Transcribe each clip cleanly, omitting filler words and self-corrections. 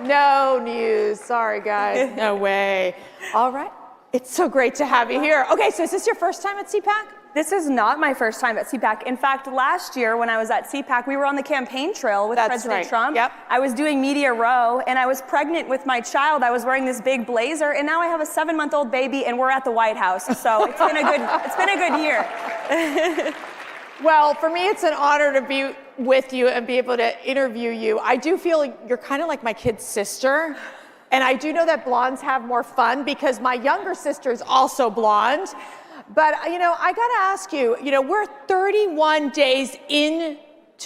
No news. Sorry, guys. No way. All right. It's so great to have you here. Okay, so is this your first time at CPAC? This is not my first time at CPAC. In fact, last year when I was at CPAC, we were on the campaign trail with President Trump. Yep. I was doing Media Row, and I was pregnant with my child. I was wearing this big blazer, and now I have a 7-month-old baby, and we're at the White House. So it's been a good year. Well, for me, it's an honor to be with you and be able to interview you. I do feel like you're kind of like my kid's sister. And I do know that blondes have more fun because my younger sister is also blonde. But, I got to ask you, we're 31 days into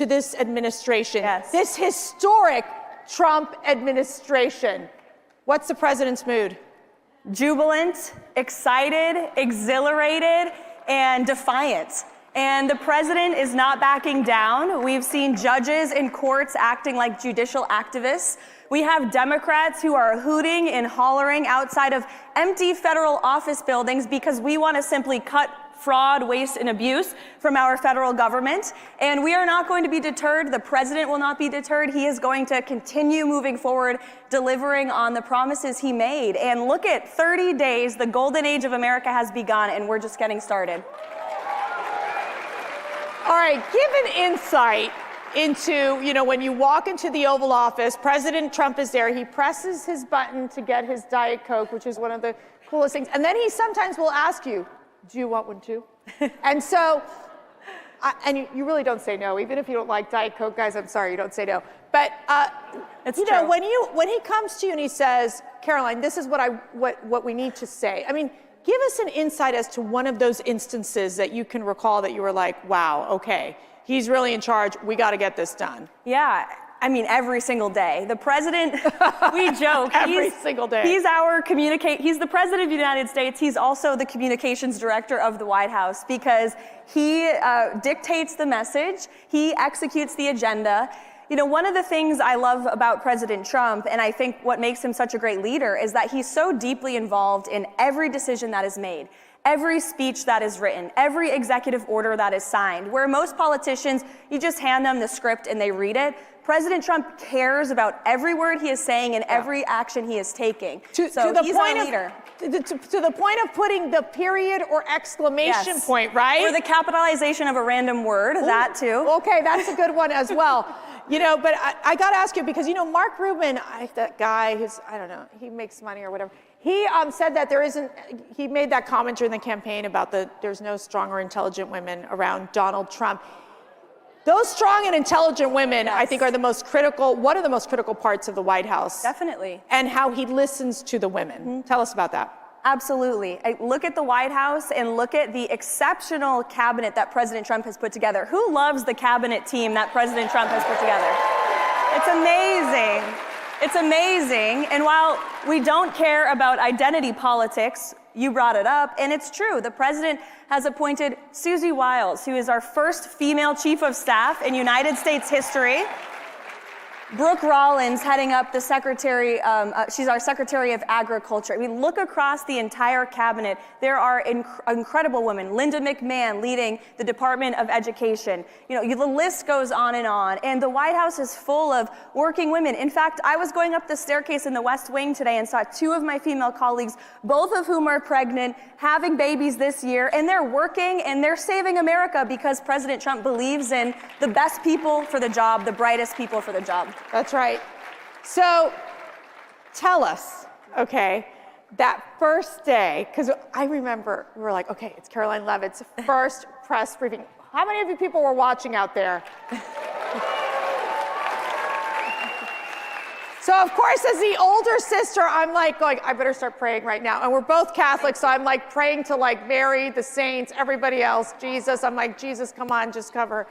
this administration. Yes. This historic Trump administration. What's the president's mood? Jubilant, excited, exhilarated, and defiant. And the president is not backing down. We've seen judges in courts acting like judicial activists. We have Democrats who are hooting and hollering outside of empty federal office buildings because we want to simply cut fraud, waste, and abuse from our federal government. And we are not going to be deterred. The president will not be deterred. He is going to continue moving forward, delivering on the promises he made. And look at 30 days, the golden age of America has begun, and we're just getting started. All right, give an insight into, when you walk into the Oval Office, President Trump is there, he presses his button to get his Diet Coke, which is one of the coolest things. And then he sometimes will ask you, do you want one too? And so, and you really don't say no, even if you don't like Diet Coke, guys, I'm sorry, you don't say no. But, it's true. when he comes to you and he says, Karoline, this is what we need to say. I mean, give us an insight as to one of those instances that you can recall that you were like, wow, okay, he's really in charge. We got to get this done. Yeah, I mean, every single day. The president, we joke. Every single day. He's the president of the United States. He's also the communications director of the White House because he dictates the message. He executes the agenda. One of the things I love about President Trump, and I think what makes him such a great leader, is that he's so deeply involved in every decision that is made, every speech that is written, every executive order that is signed. Where most politicians, you just hand them the script and they read it. President Trump cares about every word he is saying and every action he is taking. He's our leader. To the point of putting the period or exclamation point, right? Or the capitalization of a random word, that too. Okay, that's a good one as well. But I got to ask you because, Mark Rubin, that guy who's, I don't know, he makes money or whatever. He said that he made that comment during the campaign about there's no strong or intelligent women around Donald Trump. Those strong and intelligent women, yes, I think are one of the most critical parts of the White House. Definitely. And how he listens to the women. Mm-hmm. Tell us about that. Absolutely. Look at the White House and look at the exceptional cabinet that President Trump has put together. Who loves the cabinet team that President Trump has put together? It's amazing. It's amazing. And while we don't care about identity politics, you brought it up, and it's true. The president has appointed Susie Wiles, who is our first female chief of staff in United States history. Brooke Rollins heading up the secretary, she's our Secretary of Agriculture. We look across the entire cabinet. There are incredible women. Linda McMahon leading the Department of Education. The list goes on. And the White House is full of working women. In fact, I was going up the staircase in the West Wing today and saw 2 of my female colleagues, both of whom are pregnant, having babies this year, and they're working and they're saving America because President Trump believes in the best people for the job, the brightest people for the job. That's right. So tell us, okay, that first day, because I remember we were like, okay, it's Karoline Leavitt's first press briefing. How many of you people were watching out there? So of course, as the older sister, I'm like going, I better start praying right now. And we're both Catholic, so I'm like praying to like Mary, the saints, everybody else, Jesus. I'm like, Jesus, come on, just cover.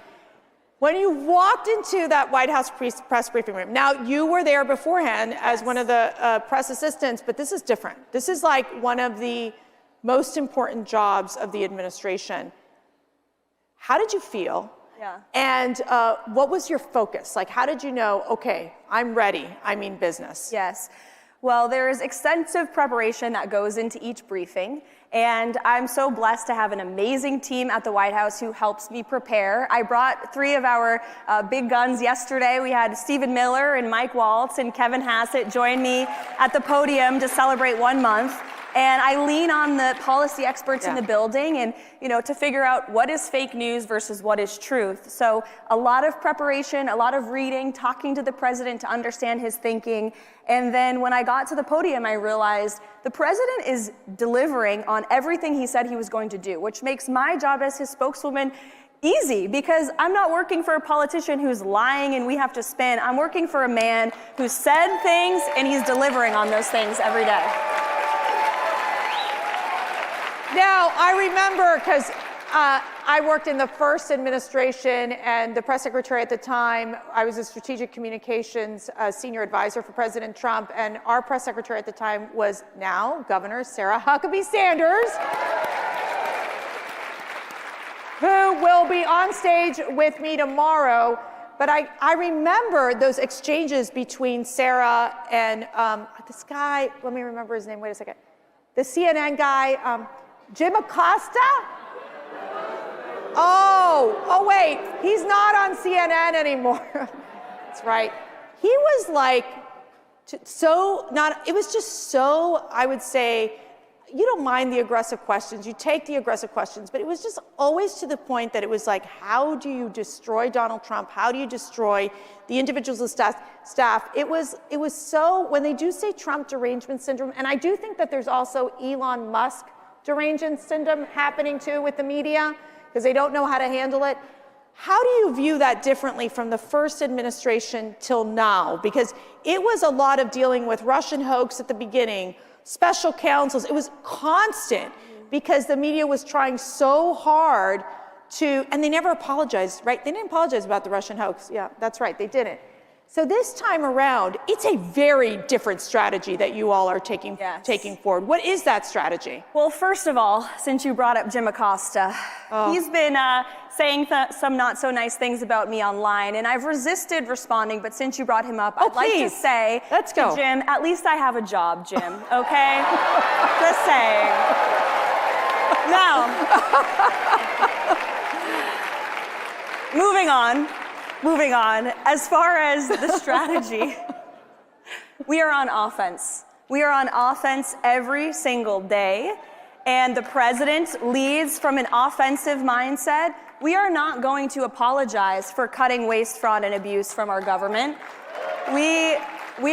When you walked into that White House press briefing room, now you were there beforehand as one of the press assistants, but this is different. This is like one of the most important jobs of the administration. How did you feel? Yeah. And what was your focus? Like, how did you know, okay, I'm ready, I mean business? Yes. Well, there's extensive preparation that goes into each briefing, and I'm so blessed to have an amazing team at the White House who helps me prepare. I brought 3 of our big guns yesterday. We had Stephen Miller and Mike Waltz and Kevin Hassett join me at the podium to celebrate 1 month. And I lean on the policy experts in the building and, to figure out what is fake news versus what is truth. So a lot of preparation, a lot of reading, talking to the president to understand his thinking. And then when I got to the podium, I realized the president is delivering on everything he said he was going to do, which makes my job as his spokeswoman easy, because I'm not working for a politician who's lying and we have to spin. I'm working for a man who said things and he's delivering on those things every day. Now, I remember, because I worked in the first administration, and the press secretary at the time, I was a strategic communications senior advisor for President Trump, and our press secretary at the time was now Governor Sarah Huckabee Sanders, who will be on stage with me tomorrow. But I remember those exchanges between Sarah and this guy, let me remember his name, wait a second, the CNN guy, Jim Acosta? Oh wait, he's not on CNN anymore. That's right. He was like, it was just so, I would say, you don't mind the aggressive questions, you take the aggressive questions, but it was just always to the point that it was like, how do you destroy Donald Trump? How do you destroy the individuals of staff? It was so, when they do say Trump derangement syndrome, and I do think that there's also Elon Musk derangement syndrome happening too with the media, because they don't know how to handle it. How do you view that differently from the first administration till now? Because it was a lot of dealing with Russian hoax at the beginning, special counsels. It was constant because the media was trying so hard and they never apologized, right? They didn't apologize about the Russian hoax. Yeah, that's right, they didn't. So this time around, it's a very different strategy that you all are taking forward. What is that strategy? Well, first of all, since you brought up Jim Acosta, he's been saying some not so nice things about me online, and I've resisted responding, but since you brought him up, I'd like to say to Jim, at least I have a job, Jim, okay? Just saying. Now, Moving on, as far as the strategy, we are on offense. We are on offense every single day, and the president leads from an offensive mindset. We are not going to apologize for cutting waste, fraud, and abuse from our government. We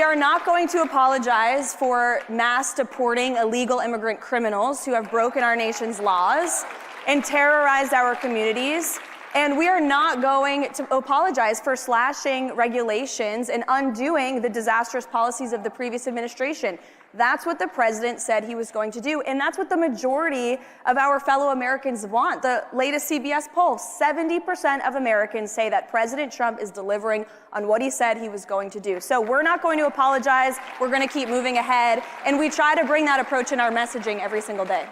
are not going to apologize for mass deporting illegal immigrant criminals who have broken our nation's laws and terrorized our communities. And we are not going to apologize for slashing regulations and undoing the disastrous policies of the previous administration. That's what the president said he was going to do, and that's what the majority of our fellow Americans want. The latest CBS poll, 70% of Americans say that President Trump is delivering on what he said he was going to do. So we're not going to apologize. We're going to keep moving ahead, and we try to bring that approach in our messaging every single day.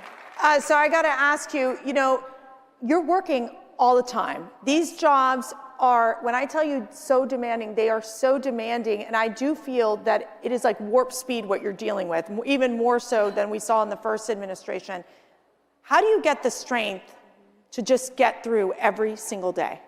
So I got to ask you, you're working all the time. These jobs are, when I tell you so demanding, they are so demanding, and I do feel that it is like warp speed what you're dealing with, even more so than we saw in the first administration. How do you get the strength to just get through every single day?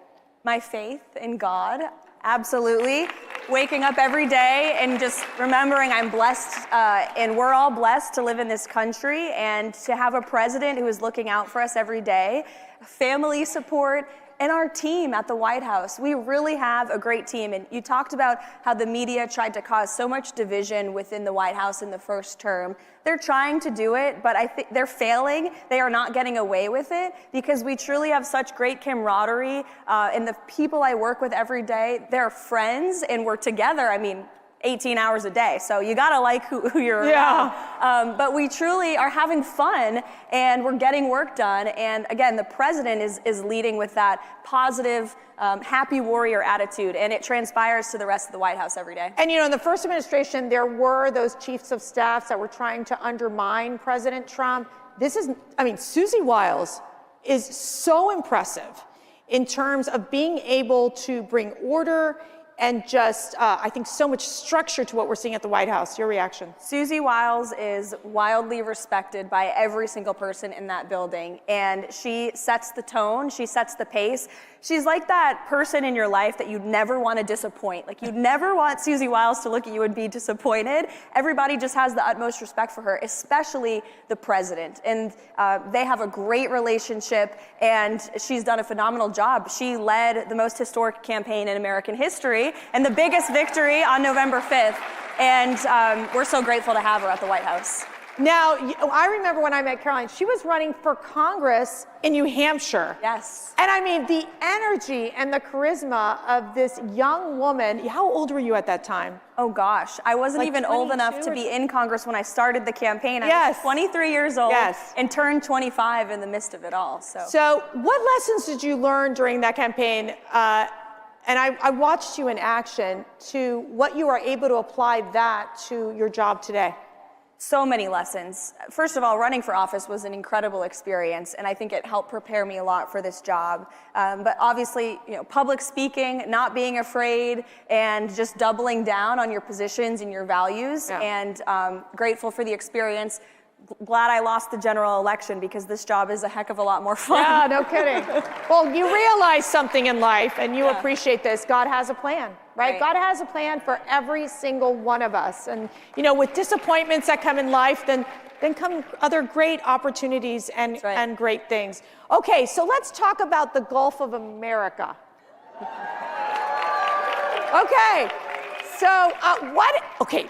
My faith in God, absolutely. Waking up every day and just remembering I'm blessed, and we're all blessed to live in this country and to have a president who is looking out for us every day, family support, and our team at the White House. We really have a great team. And you talked about how the media tried to cause so much division within the White House in the first term. They're trying to do it, but I think they're failing. They are not getting away with it because we truly have such great camaraderie. And the people I work with every day, they're friends and we're together. 18 hours a day. So you gotta like who you're around. But we truly are having fun and we're getting work done. And again, the president is leading with that positive, happy warrior attitude, and it transpires to the rest of the White House every day. And in the first administration, there were those chiefs of staffs that were trying to undermine President Trump. Susie Wiles is so impressive in terms of being able to bring order and just, I think, so much structure to what we're seeing at the White House. Your reaction? Susie Wiles is wildly respected by every single person in that building, and she sets the tone, she sets the pace. She's like that person in your life that you'd never want to disappoint. Like, you'd never want Susie Wiles to look at you and be disappointed. Everybody just has the utmost respect for her, especially the president. And they have a great relationship, and she's done a phenomenal job. She led the most historic campaign in American history and the biggest victory on November 5th. And we're so grateful to have her at the White House. Now, I remember when I met Karoline, she was running for Congress in New Hampshire. Yes. And I mean, the energy and the charisma of this young woman. How old were you at that time? Oh gosh, I wasn't Like even old 22 enough to be in Congress when I started the campaign. I Yes. was 23 years old Yes. and turned 25 in the midst of it all. So what lessons did you learn during that campaign? And I watched you in action to what you are able to apply that to your job today. So many lessons. First of all, running for office was an incredible experience, and I think it helped prepare me a lot for this job. But obviously, public speaking, not being afraid, and just doubling down on your positions and your values. Yeah. And grateful for the experience. Glad I lost the general election, because this job is a heck of a lot more fun. Yeah, no kidding. Well, you realize something in life, and you appreciate this. God has a plan, right? God has a plan for every single one of us. And, with disappointments that come in life, then come other great opportunities and great things. Okay, so let's talk about the Gulf of America. Okay. So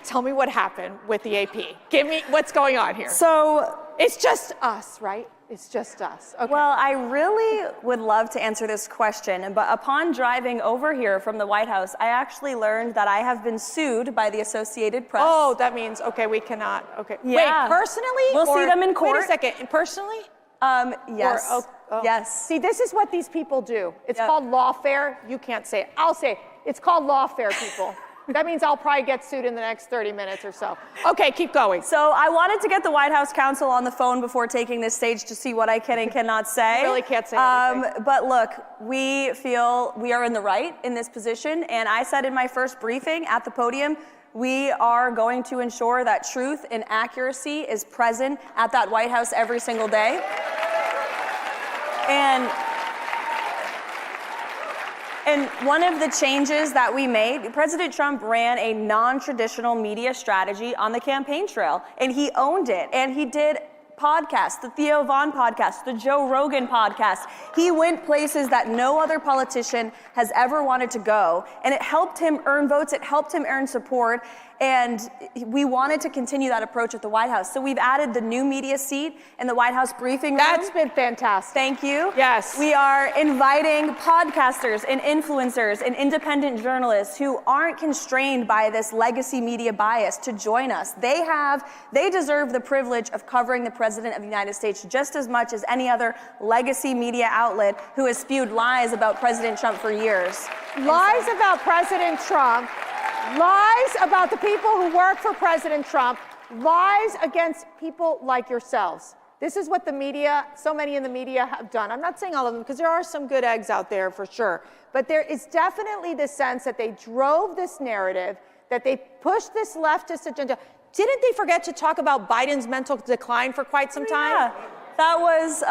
tell me what happened with the AP. Give me what's going on here. So it's just us, right? It's just us. Okay. Well, I really would love to answer this question, but upon driving over here from the White House, I actually learned that I have been sued by the Associated Press. Oh, that means, okay, we cannot, okay. Yeah. Wait, personally? We'll see them in court. Wait a second, personally? Yes. Yes. See, this is what these people do. It's called lawfare. You can't say it. I'll say it. It's called lawfare, people. That means I'll probably get sued in the next 30 minutes or so. Okay, keep going. So I wanted to get the White House counsel on the phone before taking this stage to see what I can and cannot say. You really can't say anything. But look, we feel we are in the right in this position, and I said in my first briefing at the podium, we are going to ensure that truth and accuracy is present at that White House every single day. And one of the changes that we made, President Trump ran a non-traditional media strategy on the campaign trail, and he owned it. And he did podcasts, the Theo Von podcast, the Joe Rogan podcast. He went places that no other politician has ever wanted to go, and it helped him earn votes, it helped him earn support, and we wanted to continue that approach at the White House. So we've added the new media seat in the White House briefing room. That's been fantastic. Thank you. Yes. We are inviting podcasters and influencers and independent journalists who aren't constrained by this legacy media bias to join us. They deserve the privilege of covering the President of the United States just as much as any other legacy media outlet who has spewed lies about President Trump for years. Lies about President Trump, lies about the people who work for President Trump, lies against people like yourselves. This is what the media, so many in the media have done. I'm not saying all of them, because there are some good eggs out there for sure. But there is definitely the sense that they drove this narrative, that they pushed this leftist agenda. Didn't they forget to talk about Biden's mental decline for quite some time? Yeah. That was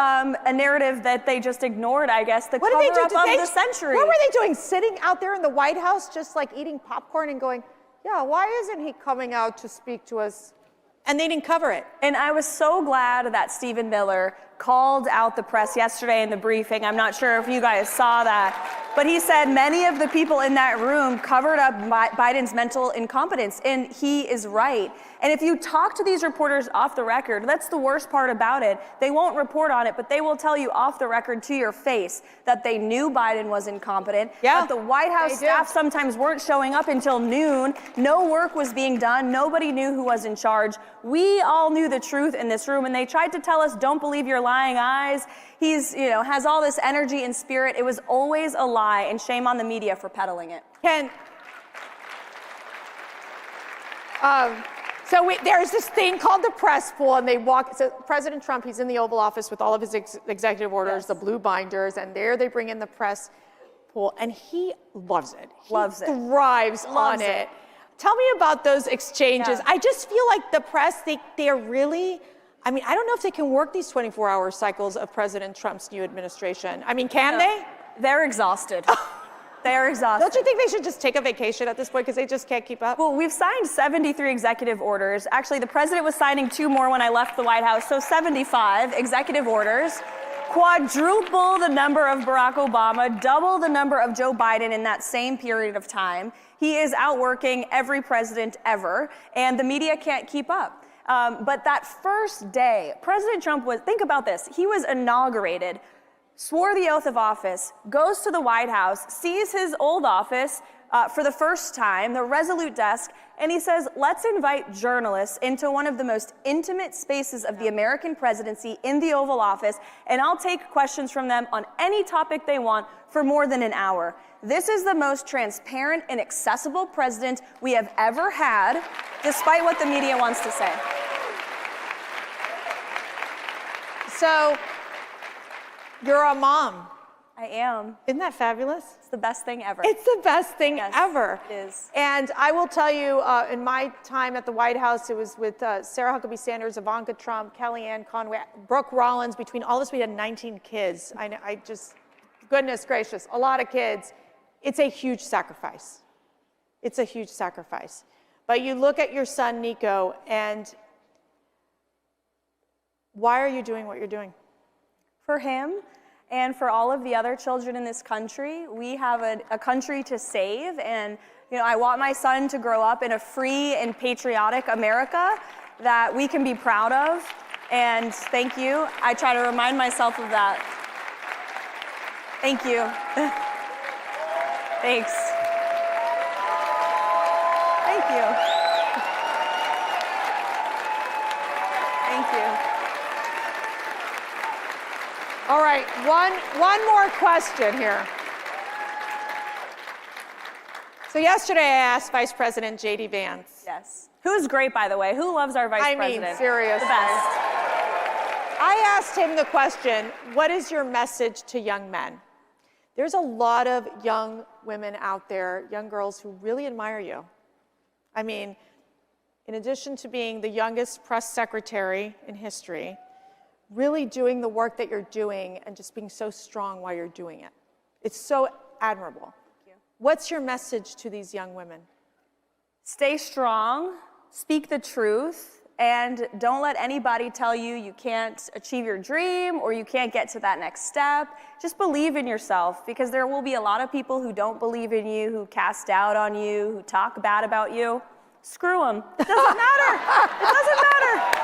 a narrative that they just ignored, I guess, the What did they do? cover-up of the century. What were they doing? Sitting out there in the White House just like eating popcorn and going, yeah, why isn't he coming out to speak to us? And they didn't cover it. And I was so glad that Stephen Miller called out the press yesterday in the briefing. I'm not sure if you guys saw that. But he said many of the people in that room covered up Biden's mental incompetence, and he is right. And if you talk to these reporters off the record, that's the worst part about it. They won't report on it, but they will tell you off the record to your face that they knew Biden was incompetent, that the White House staff sometimes weren't showing up until noon, no work was being done, nobody knew who was in charge. We all knew the truth in this room, and they tried to tell us, don't believe your lying eyes. He's, has all this energy and spirit. It was always a lie, and shame on the media for peddling it. Ken, there's this thing called the press pool, and they walk. So President Trump, he's in the Oval Office with all of his executive orders, the blue binders, and there they bring in the press pool, and he loves it. Loves it. Thrives on it. Tell me about those exchanges. Yeah. I just feel like the press, they're really, I mean, I don't know if they can work these 24-hour cycles of President Trump's new administration. I mean, can they? They're exhausted. They're exhausted. Don't you think they should just take a vacation at this point because they just can't keep up? Well, we've signed 73 executive orders. Actually, the president was signing 2 more when I left the White House, so 75 executive orders. Quadruple the number of Barack Obama, double the number of Joe Biden in that same period of time. He is outworking every president ever, and the media can't keep up. But that first day, President Trump was, think about this, he was inaugurated, swore the oath of office, goes to the White House, sees his old office for the first time, the Resolute desk, and he says, let's invite journalists into one of the most intimate spaces of the American presidency in the Oval Office, and I'll take questions from them on any topic they want for more than an hour. This is the most transparent and accessible president we have ever had, despite what the media wants to say. So, you're a mom. I am. Isn't that fabulous? It's the best thing ever. It's the best thing Yes, ever. it is. And I will tell you, in my time at the White House, it was with Sarah Huckabee Sanders, Ivanka Trump, Kellyanne Conway, Brooke Rollins. Between all this, we had 19 kids. I just, goodness gracious, a lot of kids. It's a huge sacrifice. It's a huge sacrifice. But you look at your son, Nico, and why are you doing what you're doing? For him and for all of the other children in this country, we have a country to save. And I want my son to grow up in a free and patriotic America that we can be proud of. And thank you. I try to remind myself of that. Thank you. Thanks. Thank you. Thank you. All right, one more question here. So yesterday I asked Vice President J.D. Vance. Yes. Who's great, by the way? Who loves our vice president? I mean, seriously. The best. I asked him the question, what is your message to young men? There's a lot of young women out there, young girls who really admire you. I mean, in addition to being the youngest press secretary in history, really doing the work that you're doing and just being so strong while you're doing it. It's so admirable. Thank you. What's your message to these young women? Stay strong, speak the truth, and don't let anybody tell you you can't achieve your dream or you can't get to that next step. Just believe in yourself, because there will be a lot of people who don't believe in you, who cast doubt on you, who talk bad about you. Screw them. It doesn't matter. It doesn't matter.